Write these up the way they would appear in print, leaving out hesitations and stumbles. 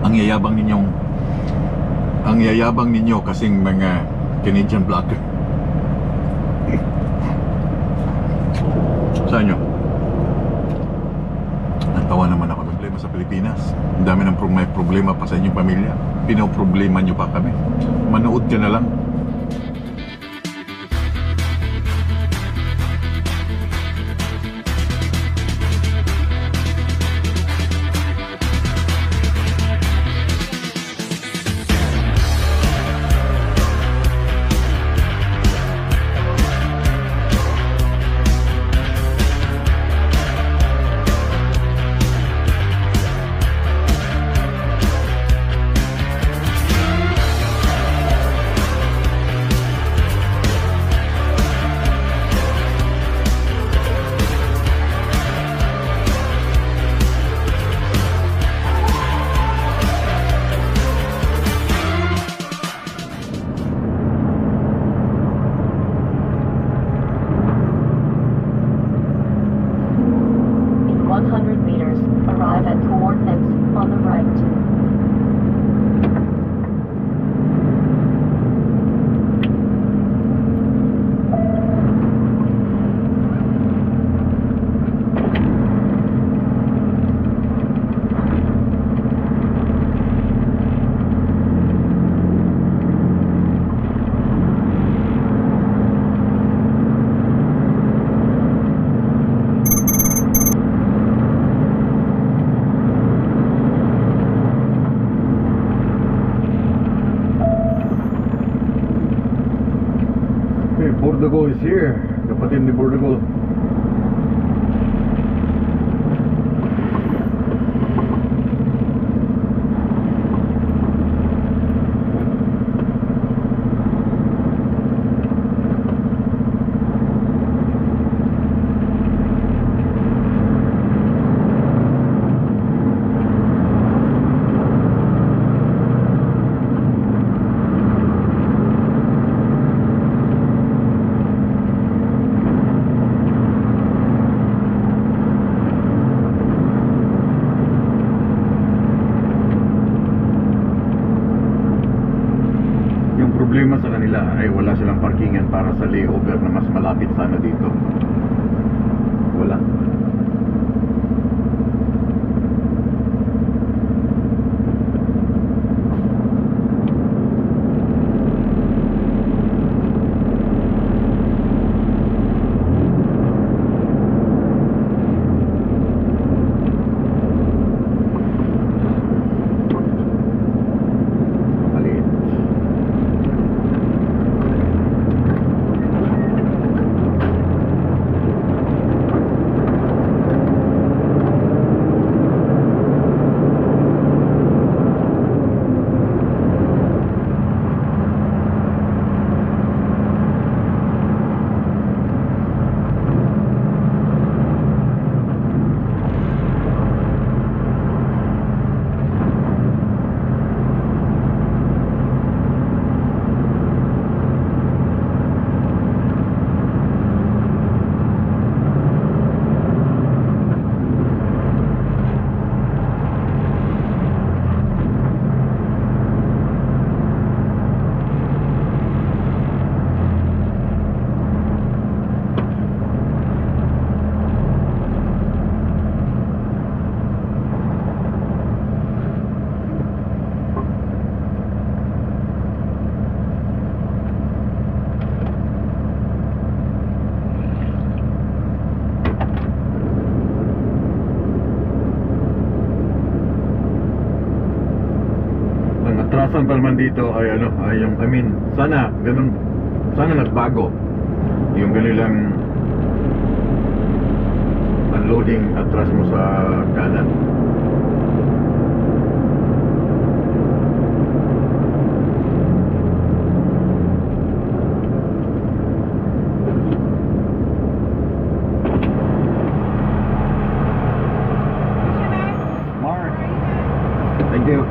ang yayabang ninyo kasing mga Canadian vlogger. Sa inyo, natawa naman ako. Problema sa Pilipinas, ang dami ng may problema pa sa inyong pamilya, pinoproblema nyo pa kami. Manood ka na lang. Bordeaux is here, kapatid ni Bordeaux. Problema sa kanila ay wala silang parkingan para sa layover na mas malapit sana dito. Wala. Atrasan pa naman dito ay sana ganun, sana nagbago yung kanilang unloading. Atras mo sa kanan. Mark, thank you.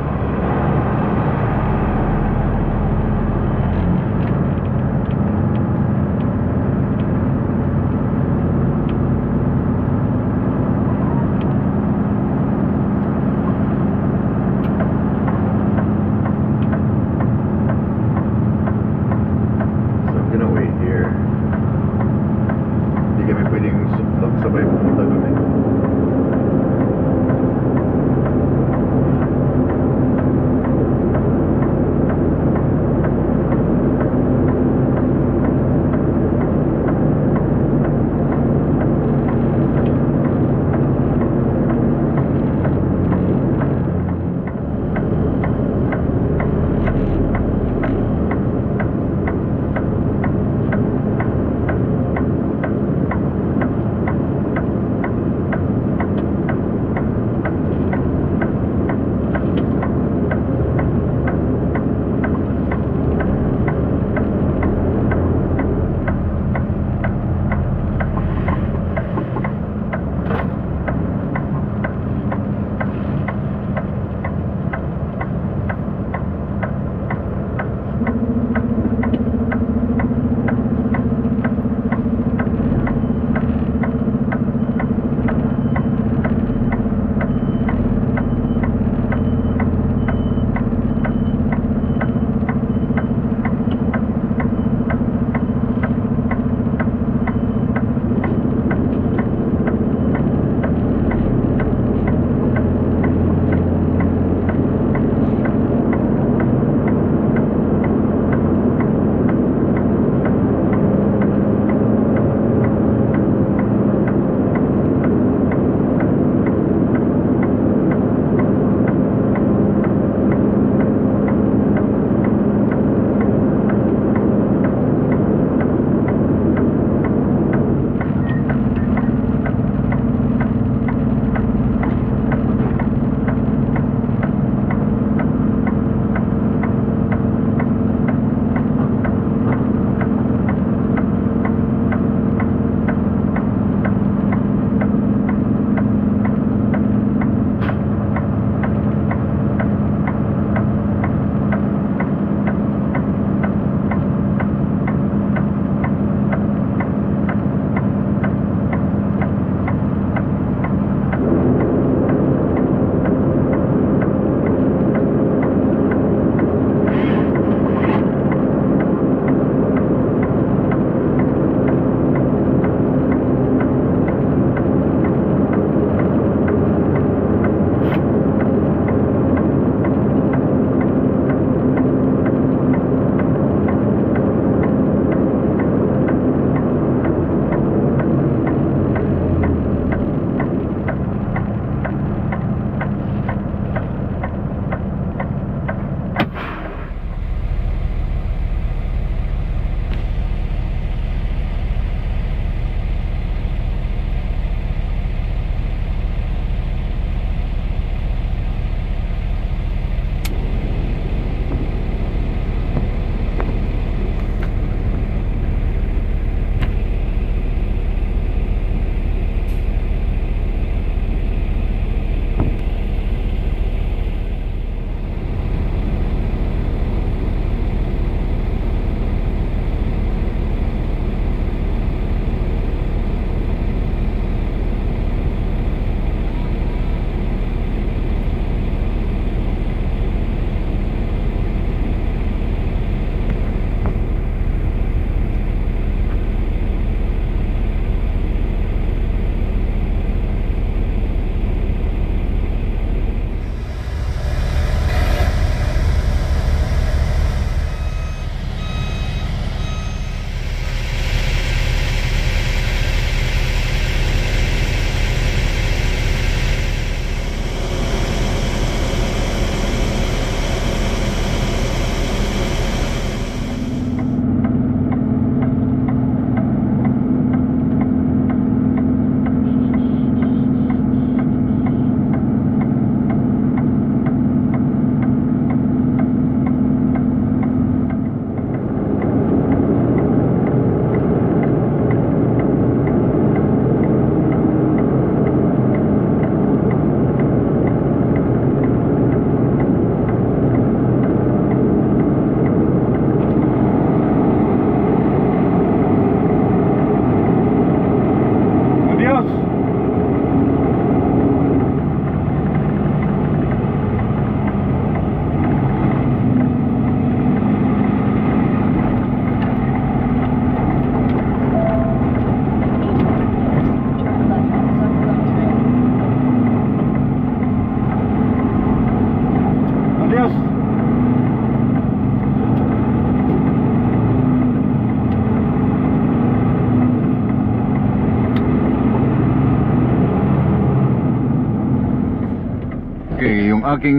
Okay, yung aking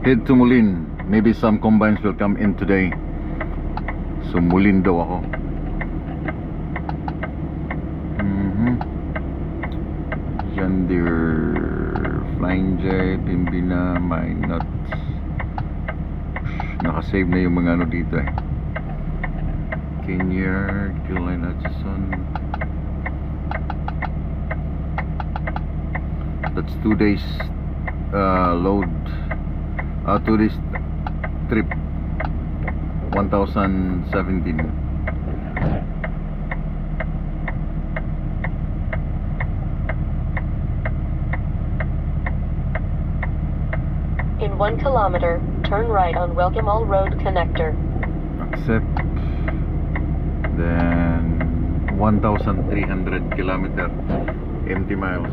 head to Mulin. Maybe some combines will come in today. So Mulin daw ako. John Deere, Flying J, Pimbina, Minot. Nakasave na yung mga ano dito eh. Kinyer, Gillen Hutchison. That's 2 days load. 2 days trip. 1017. In 1 kilometer, turn right on Welcome All Road Connector. Accept. Then 1,300 kilometer empty miles.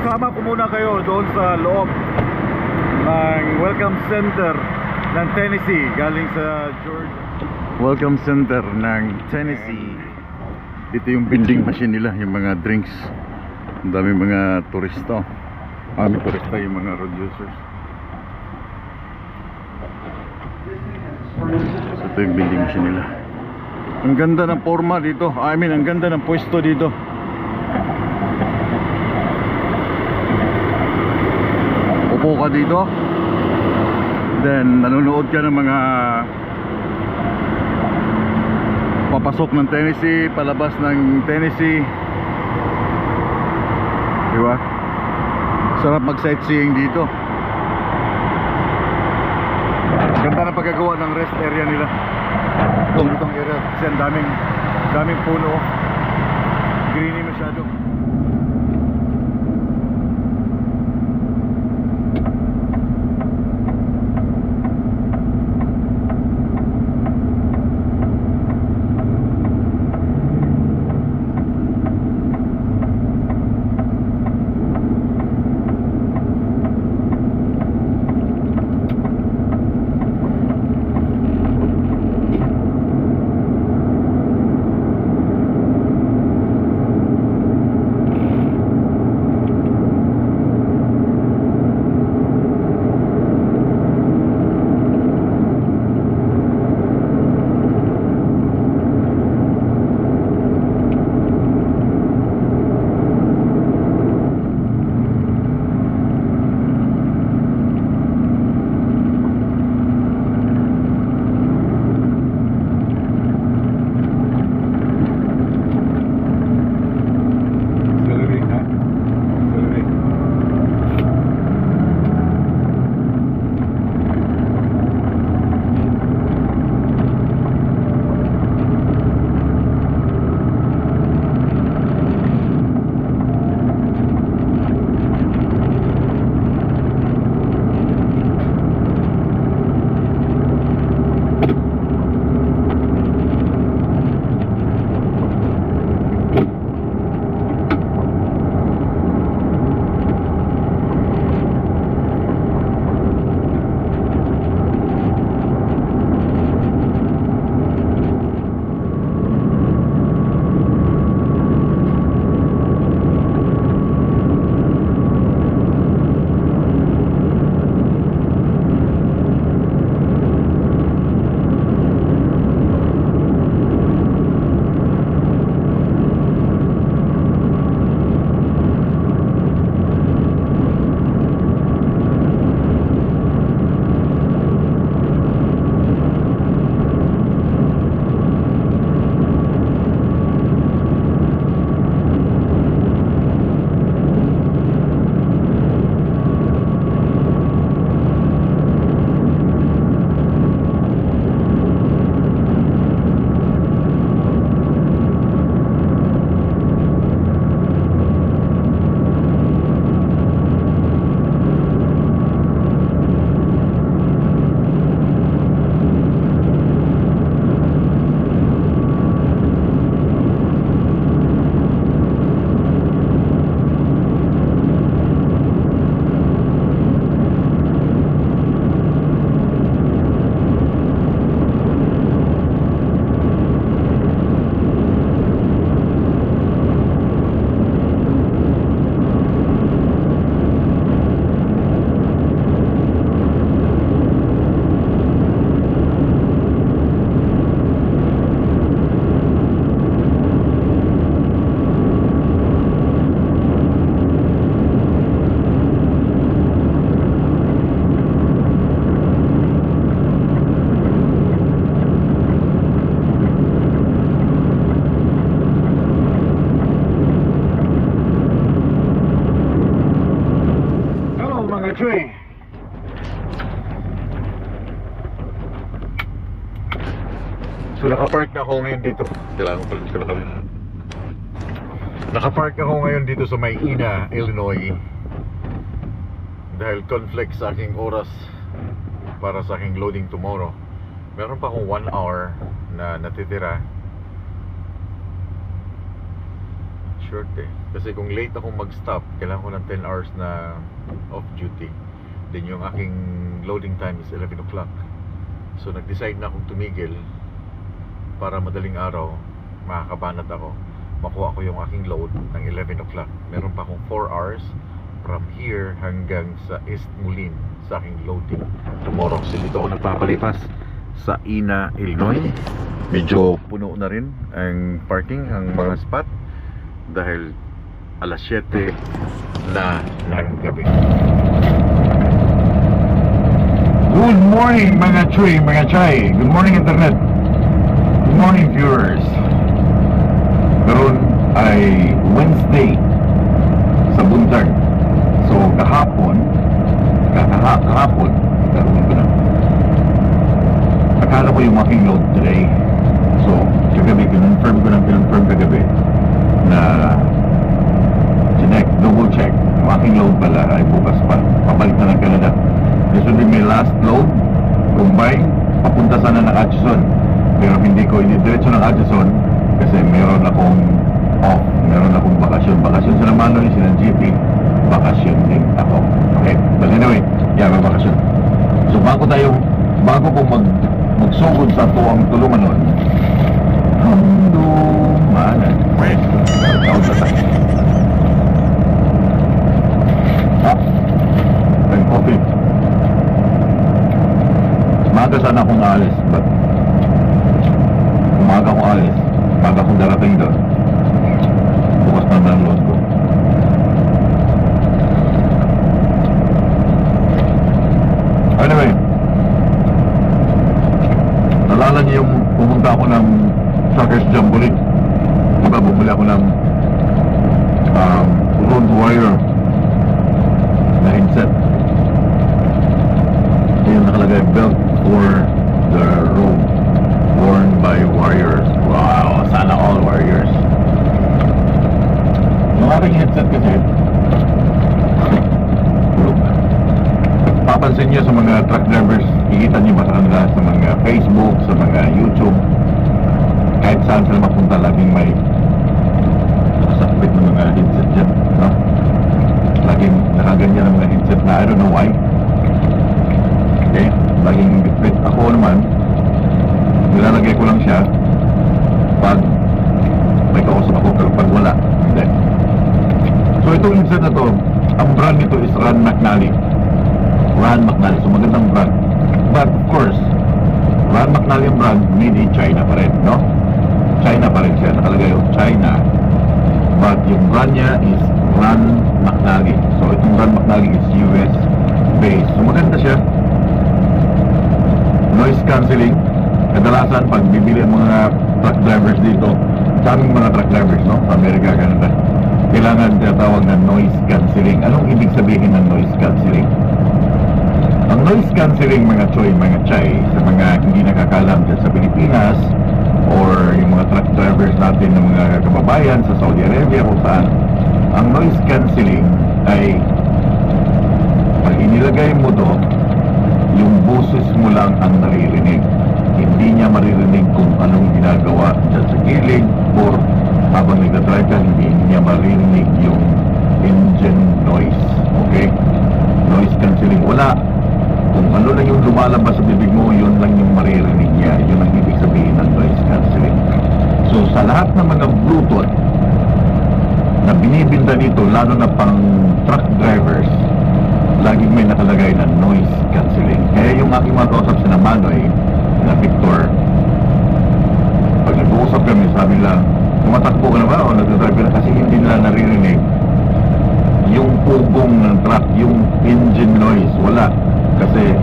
Sama ko muna kayo doon sa loob ng Welcome Center ng Tennessee, galing sa Georgia. Welcome Center ng Tennessee. Dito yung vending machine nila, yung mga drinks. Ang dami mga turista. May turista yung mga road users. So ito yung vending machine nila. Ang ganda ng forma dito. Ang ganda ng pwesto dito. Upo ka dito, then nanonood ka ng mga papasok ng Tennessee, palabas ng Tennessee, diba? Sarap mag sightseeing dito. Ganda na pagkagawa ng rest area nila itong area kasi ang daming puno, greeny masyado. Chuy. So nakapark na ako ngayon dito. Kailangan pala ko na. Nakapark ako ngayon dito sa Mayina, Illinois. Dahil conflict sa aking oras para sa aking loading tomorrow. Meron pa akong 1 hour na natitira. Short eh. Kasi kung late akong mag-stop, kailangan ko ng 10 hours na off duty. Then yung aking loading time is 11 o'clock. So nag-decide na akong tumigil para madaling araw makakabanat ako, makuha ko yung aking load ng 11 o'clock. Meron pa akong 4 hours from here hanggang sa East Moline sa aking loading tomorrow. So dito ako nagpapalipas sa Ina, Illinois. Medyo puno na rin ang parking, ang mga spot, dahil alas 7 na ng gabi. Good morning mga Chuy, mga Chay. Good morning internet. Good morning viewers. Karon ay Wednesday sa buntag. So kahapon karon ko na. Akala ko yung aking load today. So kagabi kinonfirm kagabi na double check. Yung aking load pala ay bukas pa. Pabalik na ng Canada. This will be my last load. Combine, papunta sana ng Atchison. Pero hindi ko inidiretso ng Atchison kasi meron akong off, meron akong bakasyon sa Manoy, silang GP, bakasyon din ako. Okay, but anyway, yeah, may bakasyon. So bago ko magsugod sa tuwang tulungan nun, manan tawag na tayo and coffee. Maga sana akong alis, but umaga akong alis, umaga akong darating doon, bukas na ng load ko. Anyway, nalala niyo yung pumunta ako ng Truckers Jamboree. Diba bumuli ako ng road wire na headset. Yung nakalagay, belt for the road worn by warriors. Wow, sana all warriors. Yung aking headset kasi, papansin nyo sa mga truck drivers, kikita nyo ba sa kanila sa mga Facebook, sa mga YouTube, kahit saan sila mapunta, laging may nakasakbit ng mga headset dyan, no? Laging nakaganyan ng mga headset na I don't know why. Okay, laging bitbit. Ako naman, nilalagay ko lang siya pag may kausap ako, pero pag wala, hindi. So itong headset na to, ang brand nito is Rand McNally. So magandang brand. But of course, Rand McNally ang brand, made in China pa rin, no? China pa rin siya, nakalagay yung China. But yung brand niya is Rand McNally. So itong Rand McNally is US based. So maganda siya. Noise cancelling. Kadalasan pag bibili ang mga truck drivers dito, daming mga truck drivers, no? Sa Amerika, Canada, kailangan tinatawag na noise cancelling. Anong ibig sabihin ng noise cancelling? Ang noise cancelling, mga Choy, mga Chay, sa mga hindi nakakalam dyan sa Pilipinas or yung mga truck drivers natin ng mga kababayan sa Saudi Arabia kung saan, ang noise cancelling ay pag inilagay mo to, yung boses mo lang ang naririnig. Hindi niya maririnig kung anong ginagawa dyan sa gilid or habang nagdadrive ka, hindi niya maririnig yung engine noise. Okay? Noise cancelling, wala. Kung ano lang yung lumalabas sa bibig mo, yun lang yung maririnig niya. Yun ang ibig sabihin ng noise cancelling. So sa lahat ng mga Bluetooth na binibinta dito, lalo na pang truck drivers, laging may nakalagay na noise cancelling. Kaya yung aking mga kausap sa Manoy na Victor, pag nag-uusap kami, sabi lang, tumatakbo ka na ba o nag-drive ka na, kasi hindi nila naririnig yung pugong ng truck, yung engine noise, wala. Kasi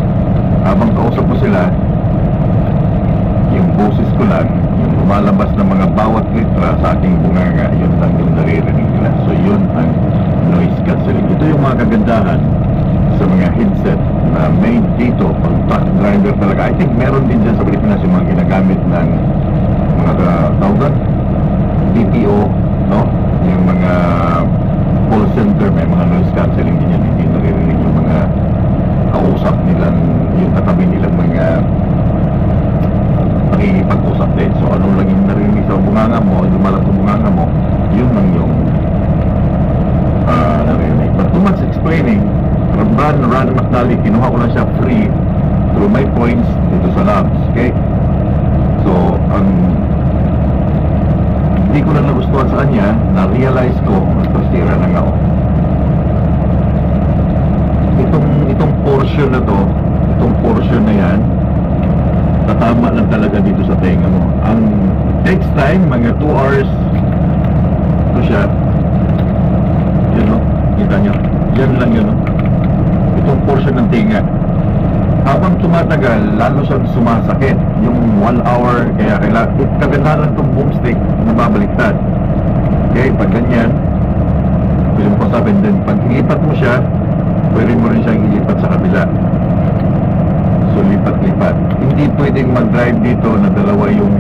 habang kausap mo sila, yung boses ko lang, yung lumalabas ng mga bawat litra sa aking bunganga, yun lang yung naririnig nila. So yun ang noise cancelling. Ito yung mga kagandahan sa mga headset na made dito pag truck driver talaga. I think meron din dyan sa Pilipinas yung mga ginagamit ng mga tawag DPO, no? Yung mga call center, may mga noise cancelling din yan, hindi naririnig yung mga kausap nilang, yung katabi nilang mga nakikipag-usap din. So ano lang yung narinig sa bunganga mo, lumalat sa bunganga mo, yun lang yung narinig. But too much explaining. Ron McNally, kinuha ko lang siya free through my points dito sa labs, okay? So hindi ko lang nagustuhan sa kanya, na-realize ko, nagpastira lang ako. Itong portion na to, itong portion na yan, tatama lang talaga dito sa tenga mo. Ang next time, mga 2 hours, ito siya, yun o, kita nyo, yan lang yun o, itong portion ng tenga. Habang tumatagal, lalo siyang sumasakit. Yung 1 hour, kaya kagandahan lang itong boomstick na babaliktad. Okay, pag ganyan, pwede mo pasapin din. Pag ilipat mo siya, pwede mo rin siyang ilipat sa kabila. So, lipat-lipat. Hindi pwedeng mag-drive dito na dalawa yung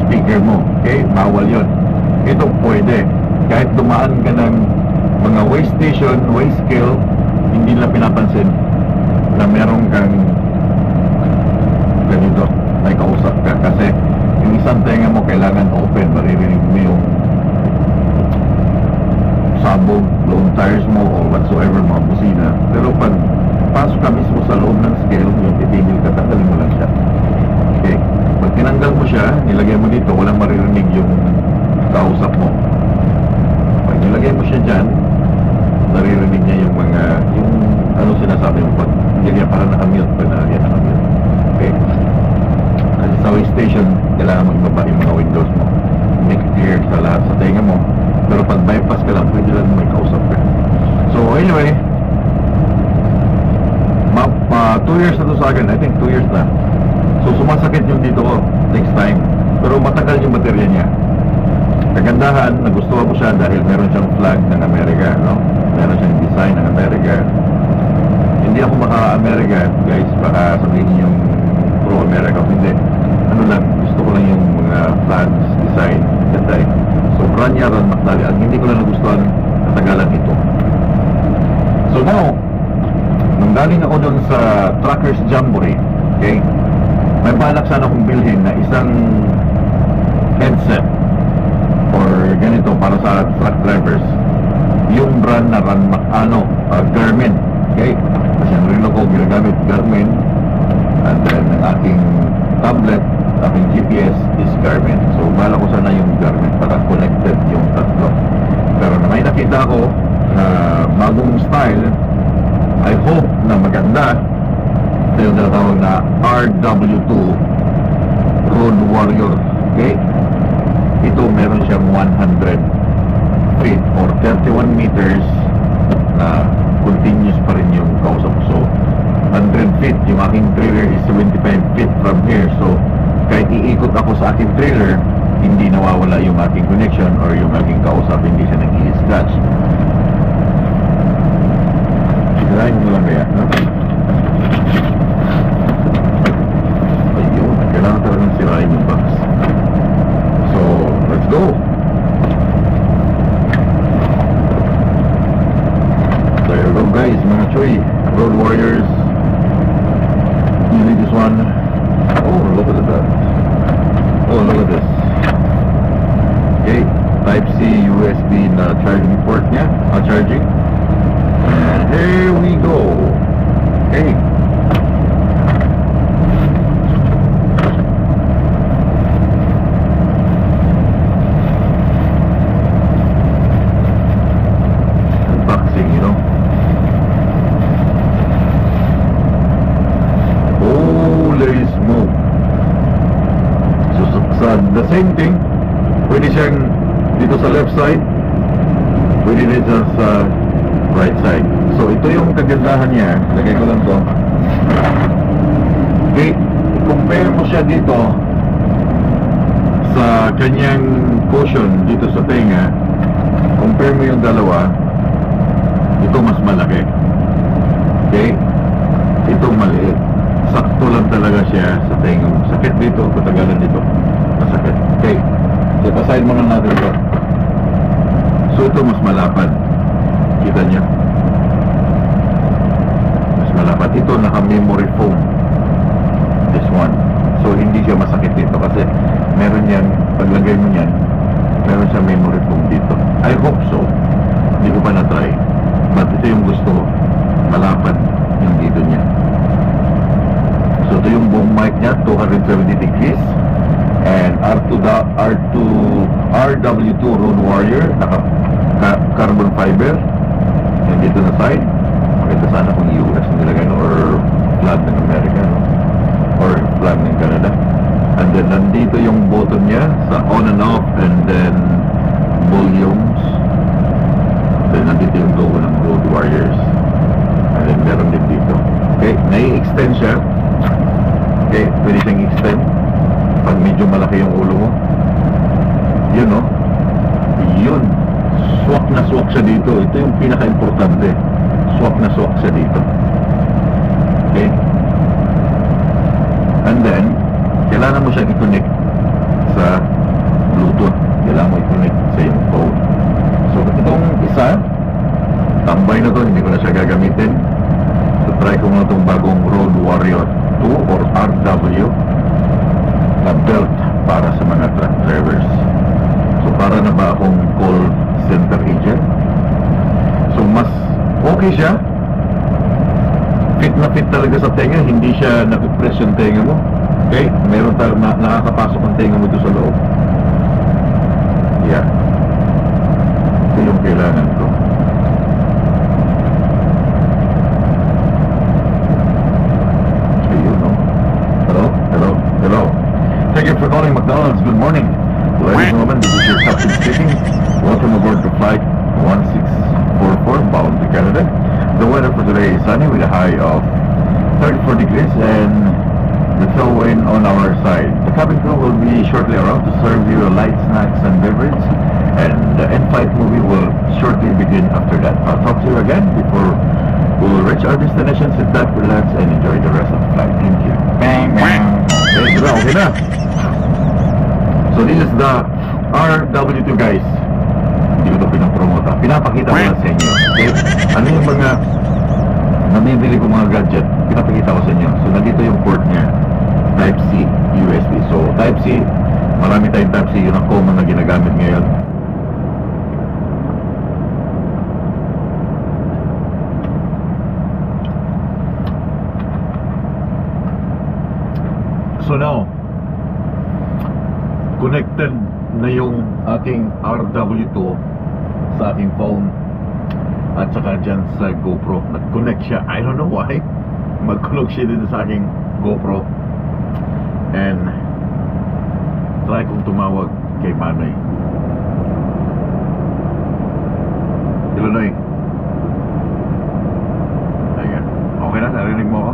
speaker mo. Okay, bawal yon. Ito pwede. Kahit dumaan ka ng mga way station, way scale, hindi lang pinapansin na meron kang ganito, may kausap ka. Kasi yung isang tenga mo kailangan open, maririnig mo yung sabog, low tires mo or whatsoever mga busina. Pero pag pasok ka mismo sa loob ng scale, yung titigil ka, tanggalin mo lang siya. Okay, pag tinanggal mo siya, nilagay mo dito, walang maririnig yung kausap mo. Pag nilagay mo siya dyan, naririnig niya yung mga, yung ano sinasabi mo, pag hindi niya parang nakamute, pag nalagyan nakamute. Okay, kasi sa way station, kailangan magbaba yung mga windows mo, make clear sa lahat sa tenga mo. Pero pag bypass ka lang, pwede lang may kausap ka. So anyway, 2 years na to sa akin. I think 2 years na. So sumasakit yung dito ko next time. Pero matagal yung baterya niya. Kagandahan, nagustuhan ko siya dahil meron siyang flag ng Amerika, no? Meron siyang design ng Amerika. Hindi ako maka-Amerika, guys. Baka sabihin yung pro-America. Hindi. Ano lang, gusto ko lang yung mga flags, design, ganda eh. So brand niya Ron McNally. Ang hindi ko lang nagustuhan, katagalan ito. So now, nung galing ako doon sa Truckers Jamboree, okay, may balak sana akong bilhin na isang headset or ganito para sa truck drivers, yung brand na Garmin, okay? Kasi ang relo ko ginagamit Garmin, and then ang aking tablet, aking GPS is Garmin. So balak ko sana yung Garmin para connected yung tatlo. Pero na may nakita ko na bagong style, I hope na maganda. Ito yung tinatawag na RW2 Road Warrior. Okay? Ito meron siyang 100 feet or 31 meters na continuous pa rin yung kausap. So 100 feet, yung aking trailer is 75 feet from here. So kahit iikot ako sa aking trailer, hindi nawawala yung aking connection or yung aking kausap, hindi siya nag-i-scratch. Sigurahin mo lang kaya, no? Ayun, kailangan talagang sirain yung box. So, let's go! There you go guys, mga choy, Road Warriors. You need this one. Oh, look at that. Oh, look at this. Okay, Type-C USB na charging port niya, charging. And here we go. Okay. Unboxing, you know. Holy smoke. So the same thing, pwede siyang dito sa left side, pwede dito sa right side. So ito yung kagandahan niya. Lagay ko lang to. Okay, compare mo siya dito sa kanyang cushion dito sa tenga. Compare mo yung dalawa, ito mas malaki. Okay? Ito maliit. Sakto lang talaga siya sa tenga mo. Sakit dito, katagalan dito. Masakit. Okay. So, pasahin mo lang natin ito. So, ito mas malapad. Kita niyo? Mas malapad. Ito naka-memory foam. This one. So, hindi siya masakit dito kasi meron yan, paglagay mo yan, meron siya memory foam dito. I hope so. Hindi ko pa na-try. But ito yung gusto ko. Malapad yung dito niya. So, ito yung boom mic niya, 270 degrees. And RW2 Road Warrior, carbon fiber. And dito na side. Makita sana kung US ang nilagay, no? Or flag ng America, no? Or flag ng Canada. And then nandito yung button niya sa on and off, and then volumes. Then nandito yung logo ng Road Warriors. And then meron din dito. Okay, nai-extend siya. Okay, pwede siyang extend pag medyo malaki yung ulo mo. Yun, no? Yun. Swak na swak siya dito. Ito yung pinaka-importante. Swak na swak siya dito. Okay? And then, kailangan mo siya i-connect sa Bluetooth. Kailangan mo i-connect sa yung phone. So, itong isa, tambay na to, hindi ko na siya gagamitin. So, try ko muna itong bagong Road Warrior 2 or RW na belt para sa mga truck drivers. So, para na ba akong call center agent? So, mas okay siya. Fit na fit talaga sa tenga. Hindi siya napipress yung tenga mo. Okay? Meron talaga nakakapasok ang tenga mo doon sa loob. Yeah. Ito yung kailangan ko. Ayun, no? Hello. Thank you for calling McDonald's. Good morning. Ladies and gentlemen, this is your captain speaking. Welcome aboard to flight 1644 bound to Canada. The weather for today is sunny with a high of 34 degrees and the tail wind on our side. The cabin crew will be shortly around to serve you light snacks and beverage, and the in-flight movie will shortly begin after that. I'll talk to you again before we will reach our destination. Sit back, relax, and enjoy the rest of the flight. Thank you. Bang, bang. Okay, diba? Okay na. So this is the RW2, guys. Hindi ko ito pinapromote. Pinapakita ko lang sa inyo. Okay? Ano yung mga namibili ko mga gadget, pinapakita ko sa inyo. So nandito yung port niya, Type-C, USB. So Type-C, marami tayong Type-C, yun ang common na ginagamit ngayon. So now, connected na yung ating RW2 sa aking phone at saka dyan sa GoPro. Nag-connect siya. I don't know why. Mag-connect siya dito sa aking GoPro. And try kong tumawag kay Manoy. Illinois. Ayan. Okay na? Narinig mo ako?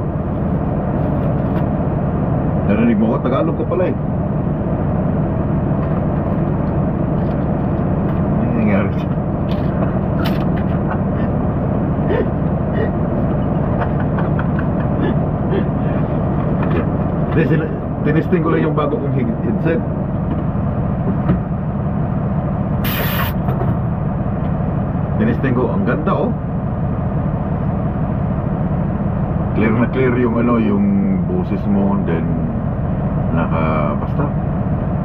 Narinig mo ako? Tagalog ko pala eh. Ano nangyari siya? Tinisting ko lang yung bago kong headset. Tinisting ko, ang ganda oh. Clear na clear yung ano, yung boses mo, then basta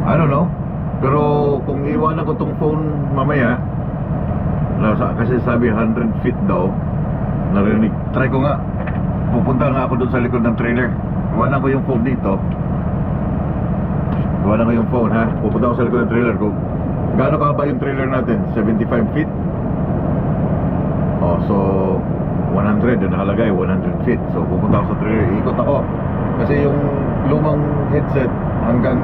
I don't know. Pero kung iwanan ko tong phone mamaya, kasi sabi 100 feet daw, narinig, try ko nga. Pupunta nga ako doon sa likod ng trailer. Iwanan ko yung phone dito. Iwanan ko yung phone, ha. Pupunta ako sa likod ng trailer ko. Gaano kahaba yung trailer natin? 75 feet. Oh, so 100 yung nakalagay, 100 feet. So pupunta ako sa trailer, ikot ako. Kasi yung lumang headset hanggang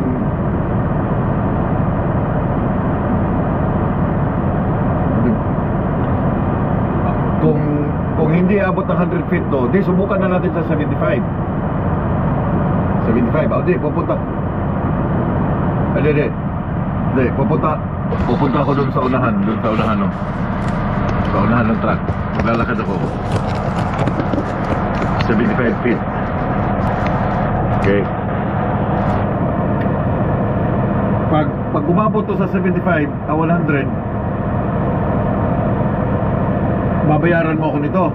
kung hindi abot ng 100 feet to, di subukan na natin sa 75. 75, di pupunta. Di, pupunta ako doon sa unahan, no? Sa unahan ng truck. Maglalakad ako. 75 feet. Okay. Pag umabot to sa 75, 100, babayaran mo ako nito.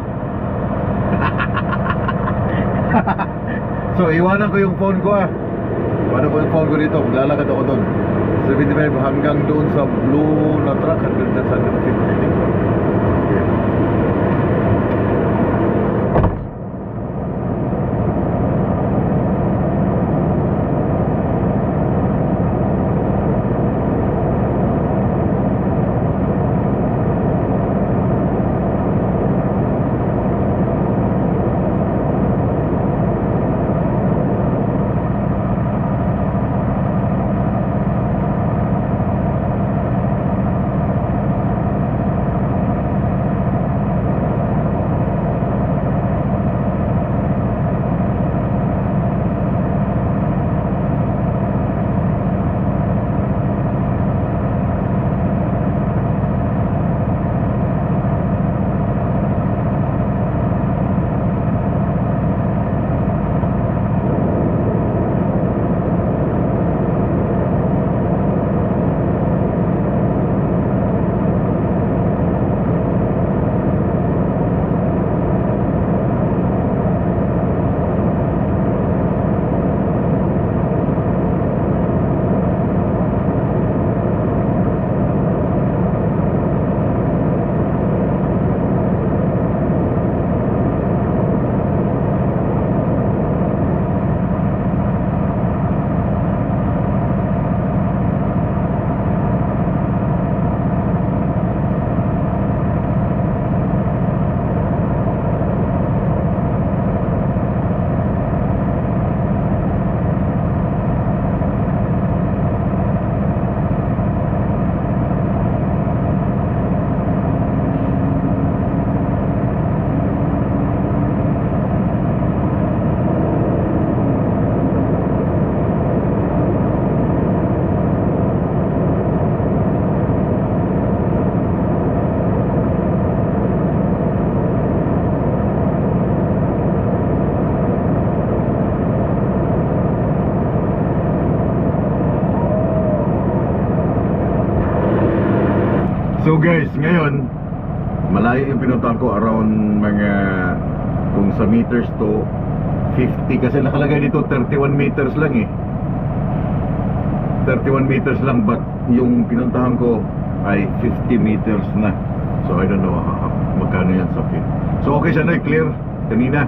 So, iwanan ko yung phone ko Iwanan ko yung phone ko dito. Maglalakad ako doon. 75 hanggang doon sa blue na truck. 150. So guys, ngayon malayo yung pinuntahan ko, around mga, kung sa meters to 50, kasi nakalagay dito 31 meters lang 31 meters lang, but yung pinuntahan ko ay 50 meters na. So I don't know magkano yan sa feet. So okay siya na, clear kanina.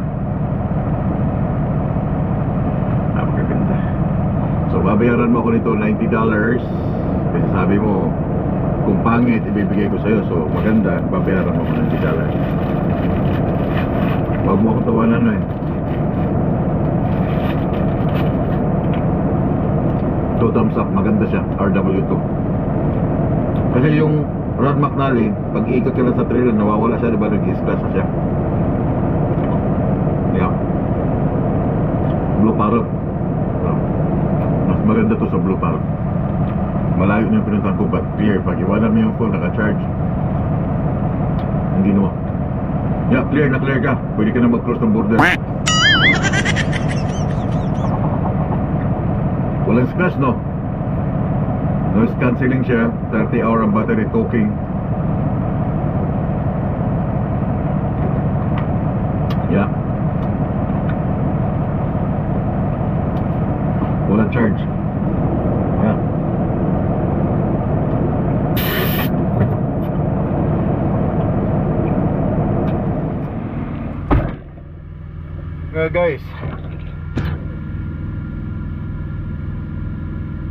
Napakaganda. So babayaran mo ako nito $90, kasi sabi mo kung pangit ibibigay ko sa'yo. So maganda, babayaran mo ko $90. Huwag mo akong tawanan So thumbs up, maganda siya, RW2. Kasi yung Rod McNally, pag iikot ka lang sa trailer, nawawala siya, diba? Nag-i-splash na siya. Yeah. Blue Parrot. Mas maganda to sa Blue Parrot. Malayo niyo pinuntahan ko, but clear. Pag iwanan mo yung phone, naka-charge, hindi mo. Yeah, clear na clear ka. Pwede ka na mag-cross ng border. Walang scratch, no? Noise cancelling siya. 30-hour ang battery talking. Yeah. Walang charge. Yeah. Guys,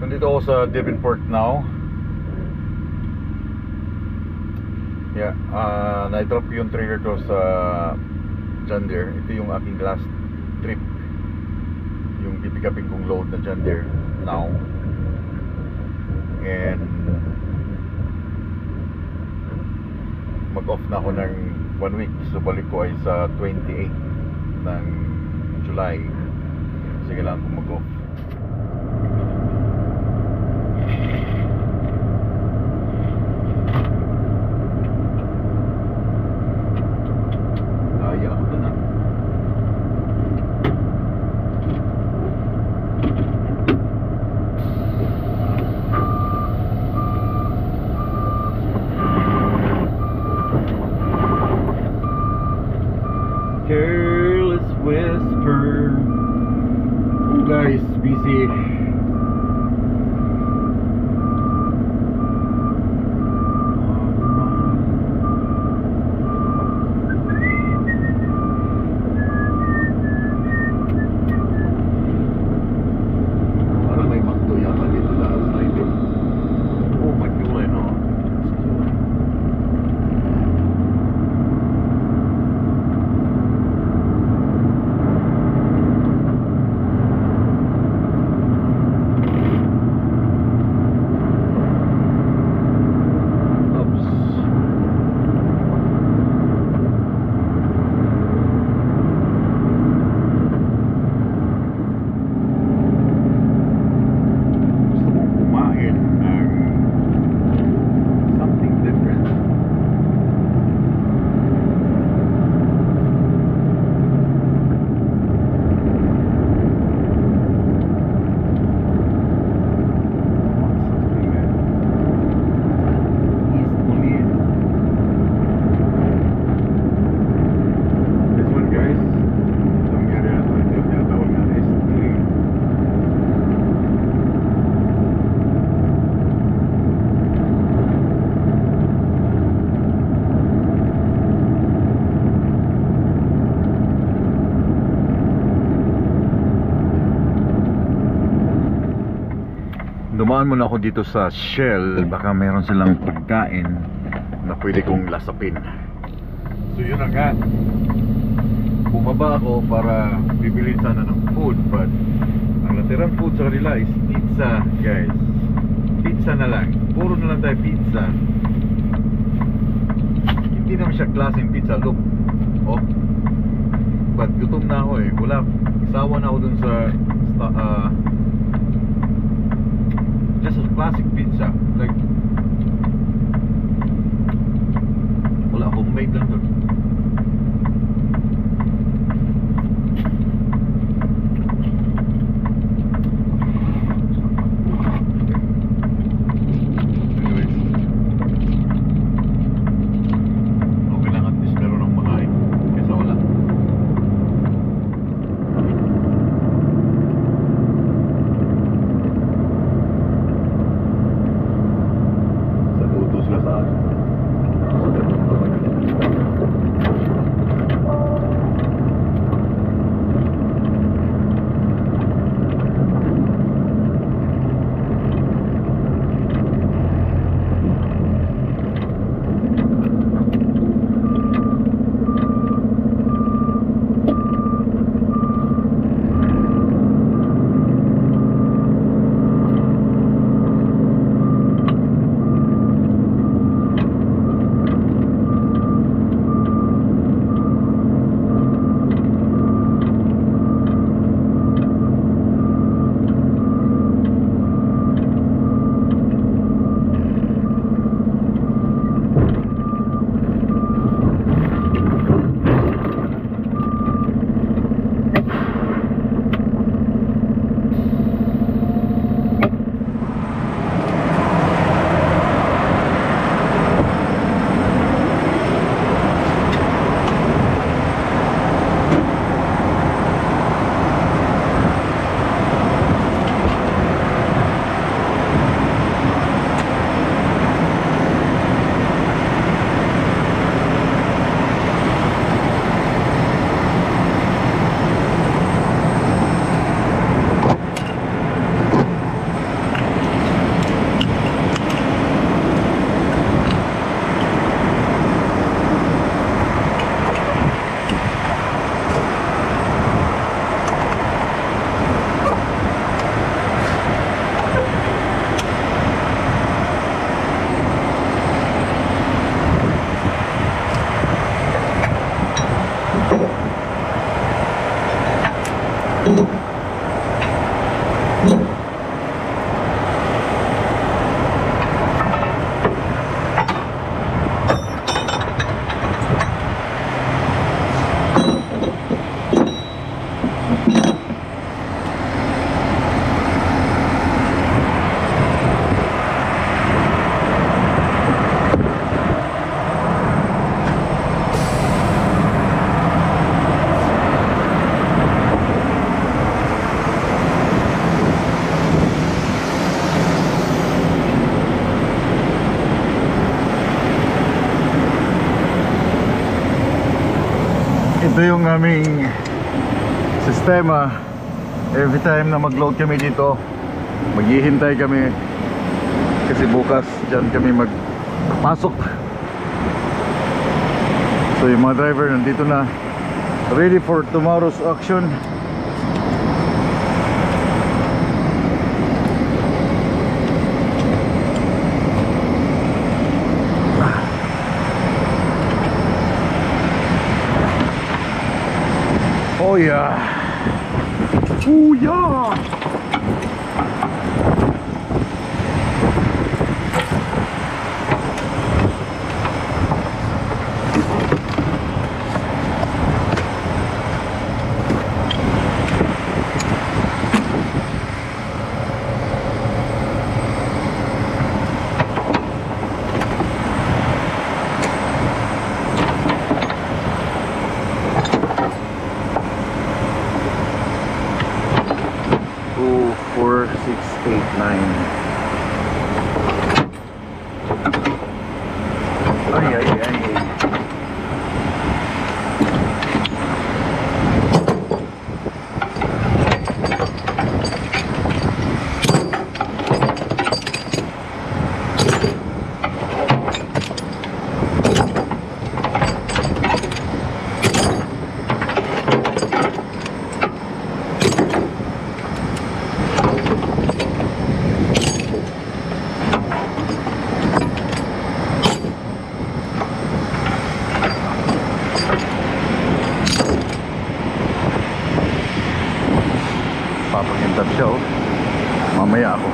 nandito ako sa Devonport now. Yeah, na-drop yung trailer ko sa John Deere. Ito yung aking last trip, yung pipikapin kong load na John Deere now. And mag-off na ako ng 1 week. So balik ko ay sa 28 ng July. Sige lang kung mag-off. Ayaw ako na. dumaan muna ako dito sa Shell, baka meron silang pagkain na pwede kong lasapin. So yun na nga, bumaba ako para bibili sana ng food, but ang natirang food sa kanila is pizza, guys. Pizza na lang, puro na lang tayo pizza. Hindi naman siya klaseng pizza, look. Oh, but gutom na ako eh, wala, isawa na ako dun sa just a classic pizza, like wala, homemade lang dun. Ito yung aming sistema. Every time na mag-load kami dito, maghihintay kami kasi bukas dyan kami magpasok. So yung mga driver nandito na, ready for tomorrow's auction. Oh yeah. Oh yeah. Ay, ay, ay. Nag-start siya oh. Mamaya ako.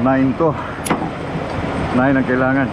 Nine to. 9 ang kailangan.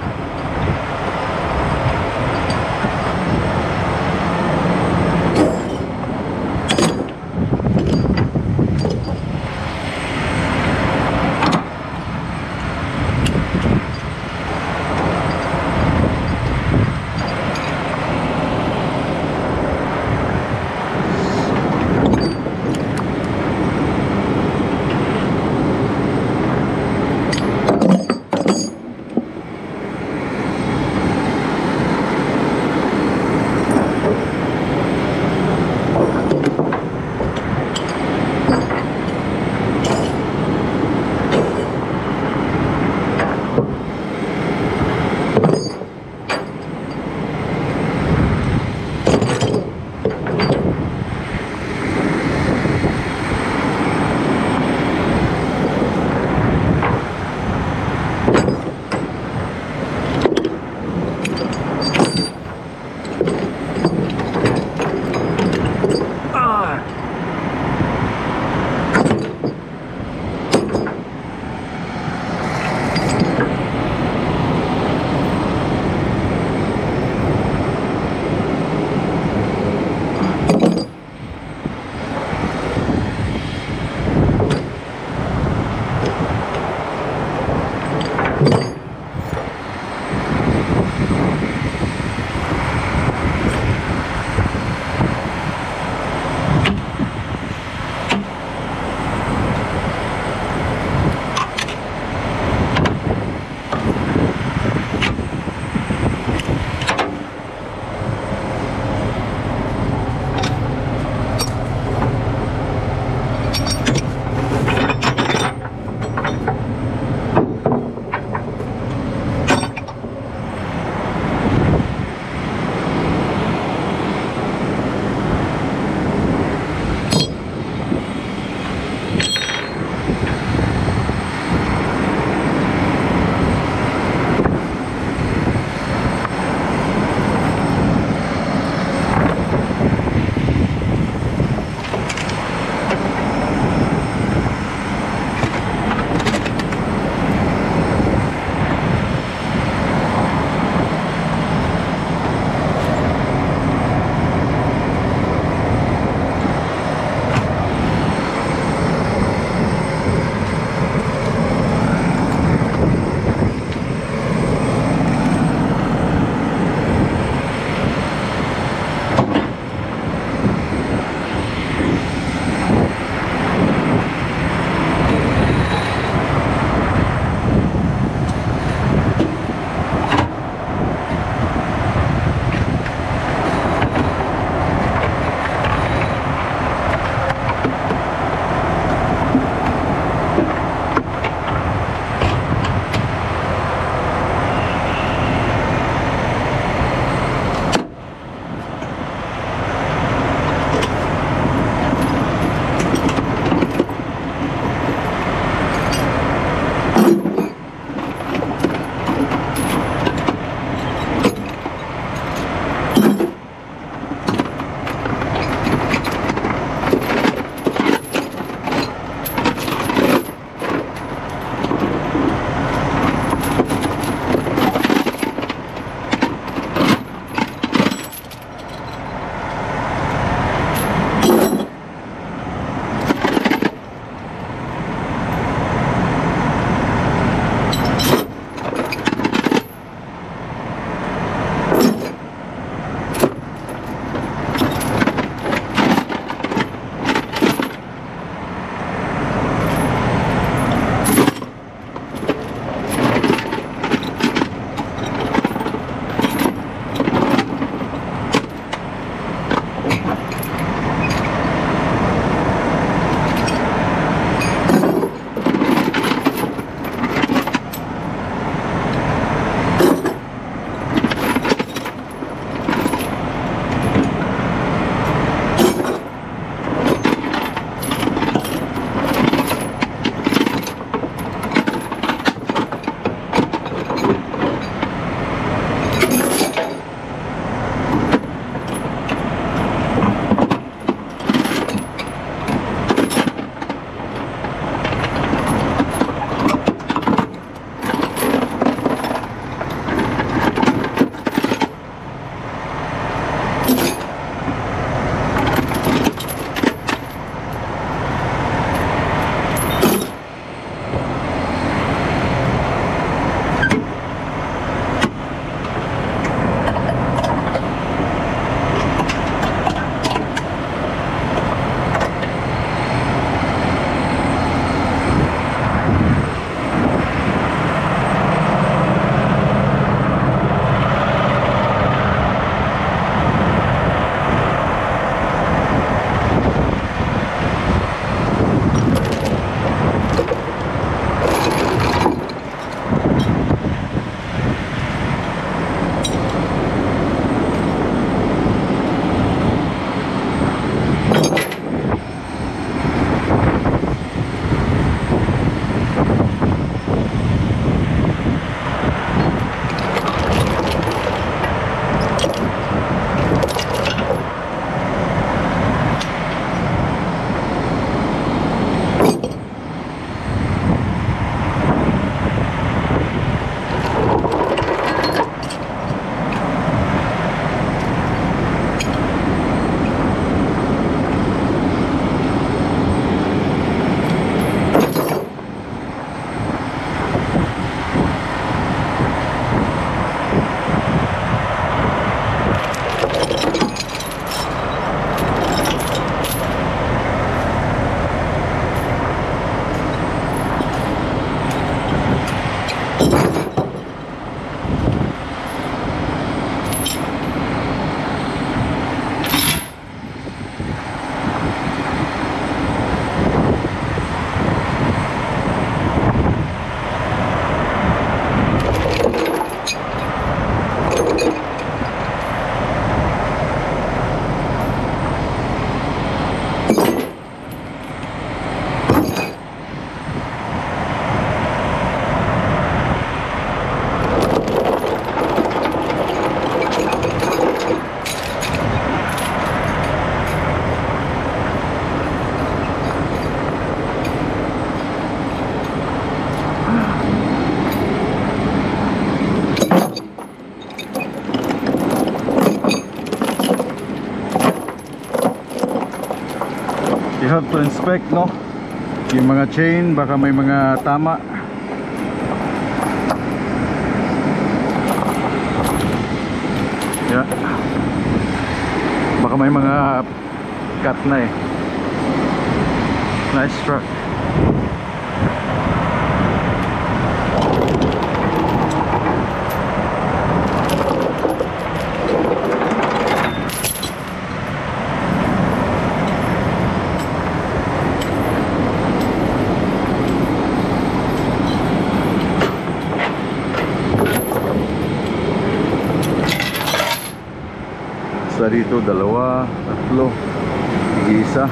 have to inspect, no? Yung mga chain, baka may mga tama. Yeah. Baka may mga cut na eh. Nice truck. Isa dito, dalawa, tatlo, isa.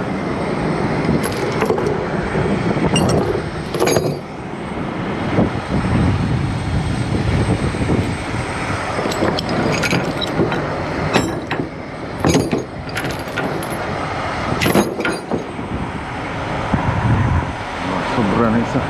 Sobra na isa.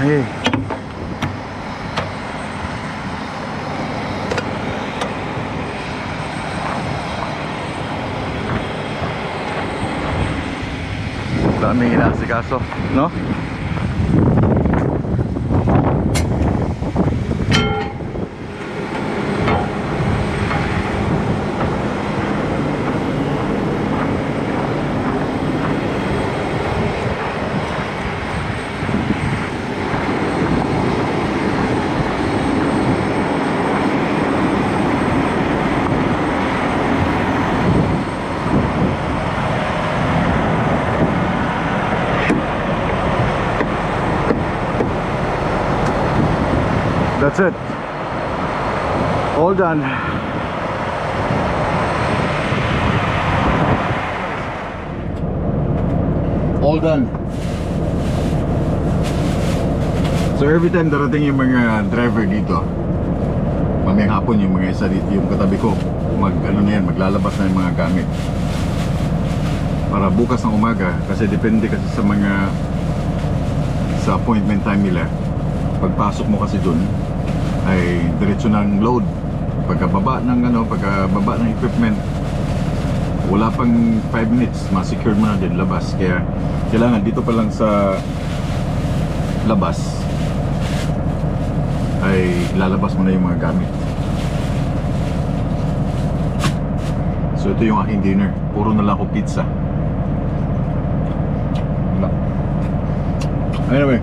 Ay. Daming inasikaso, no? That's it. All done. All done. So every time darating yung mga driver dito, mamayang hapon yung mga isa dito, yung katabi ko, maglalabas na yung mga gamit. Para bukas ng umaga, kasi depende kasi sa appointment time nila. Pagpasok mo kasi dun ay diretso ng load. Pagkababa ng equipment, wala pang 5 minutes ma-secure mo na din labas. Kaya kailangan dito pa lang sa labas ay lalabas mo na yung mga gamit. So ito yung aking dinner. Puro na lang ako pizza. Anyway,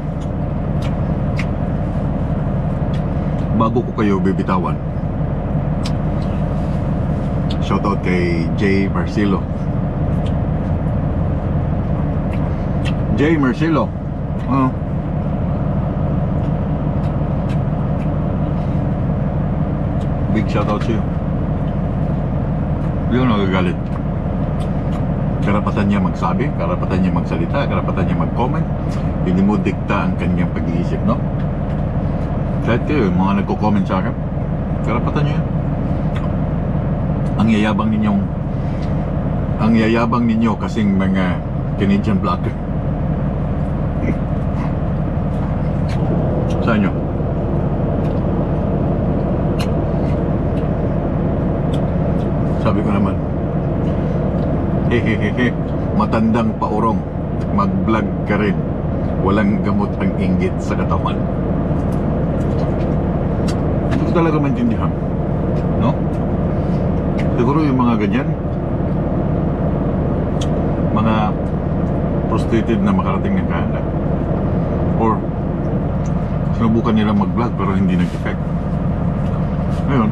bago ko kayo bibitawan, shoutout kay Jay Marcelo. Jay Marcelo, big shoutout to you. Hindi ako nagagalit. Karapatan niya magsabi, karapatan niya magsalita, karapatan niya mag-comment. Hindi mo dikta ang kanyang pag-iisip, no? Kahit kayo, yung mga nagko-comment sa akin, karapatan nyo yan. Ang yayabang ninyo kasing mga Canadian vlogger. Sa inyo. Sabi ko naman, hehehehe, matandang paurong, mag-vlog ka rin. Walang gamot ang inggit sa katawan. Talaga maintindihan, no? Siguro yung mga ganyan, mga frustrated na makarating ng Canada, or sinubukan nilang mag-vlog pero hindi nag-effect. Ngayon,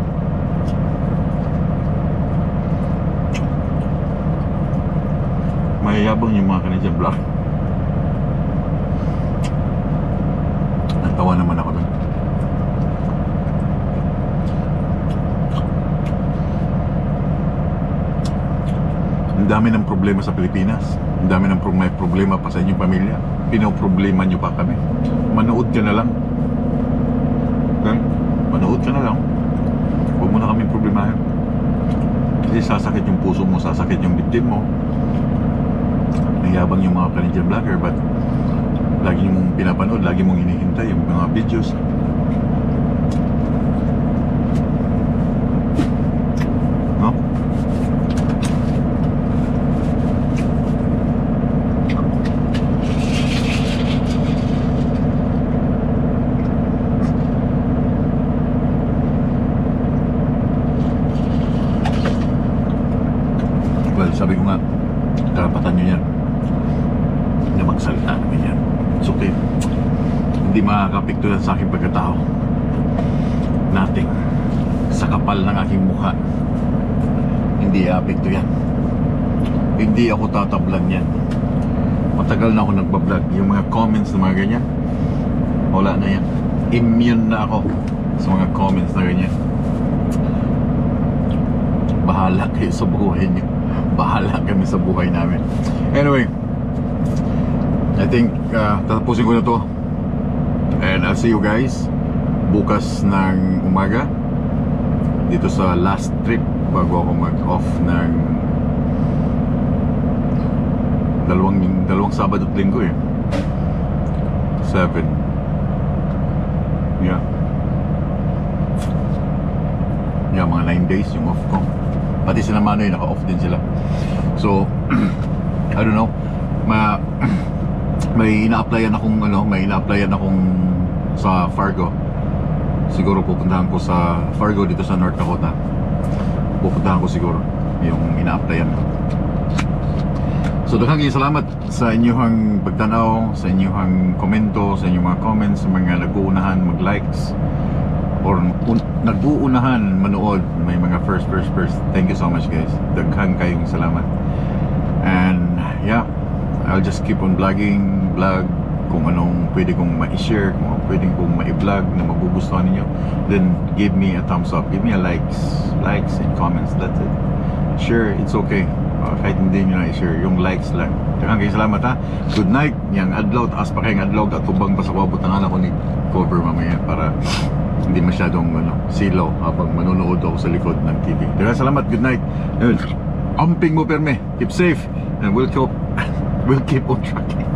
mayayabang yung mga Canadian vlog. Natawa naman ako doon. Ang dami ng problema sa Pilipinas. Ang dami ng may problema pa sa inyong pamilya. Pinoproblema nyo pa kami. Manood ka na lang. Okay? Manood ka na lang. Huwag mo na kaming problemahin. Kasi sasakit yung puso mo, sasakit yung dibdib mo. Nayabang yung mga Canadian vlogger, but lagi mong pinapanood, lagi mong hinihintay yung mga videos. No? Well, sabi ko nga, karapatan nyo yan na magsalita namin yan. It's okay. Hindi makakapikto yan sa aking pagkatao. Nothing. Sa kapal ng aking mukha, hindi apekto yan. Hindi ako tatablan yan. Matagal na ako nagbablog. Yung mga comments na mga ganyan, wala na yan. Immune na ako sa mga comments na ganyan. Bahala kayo sa buhay niyo. Bahala kami sa buhay namin. Anyway, I think tatapusin ko na to. And I'll see you guys bukas ng umaga dito sa last trip bago ako mag-off ng dalawang Sabado at Linggo 7 Yeah. Yeah, mga 9 days yung off ko. Pati sila Manoy, naka-off din sila. So, I don't know. May ina-applyan akong sa Fargo. Siguro pupuntahan ko sa Fargo dito sa North Dakota. Pupuntahan ko siguro yung ina-applyan ko. So daghang salamat sa inyong pagtanaw, sa inyong komento, sa inyong mga comments, sa mga nag-uunahan mag-likes or nag-uunahan manood, may mga first. Thank you so much guys. Daghang kayong salamat. And yeah, I'll just keep on vlog kung anong pwede kong ma-share, kung anong pwede kong ma-vlog na magugustuhan ninyo. Then give me a thumbs up, give me a likes and comments. That's it. Share, it's okay. Kahit hindi nyo na-share, yung likes lang. Daghang kayo salamat ha. Good night. Yang adlaw, taas pa kayong adlaw at tubang pa sa kwabot ng anak ko ni cover mamaya para hindi masyadong silaw habang manonood ako sa likod ng TV. Daghang salamat. Good night. Amping mo perme. Keep safe and we'll keep on tracking.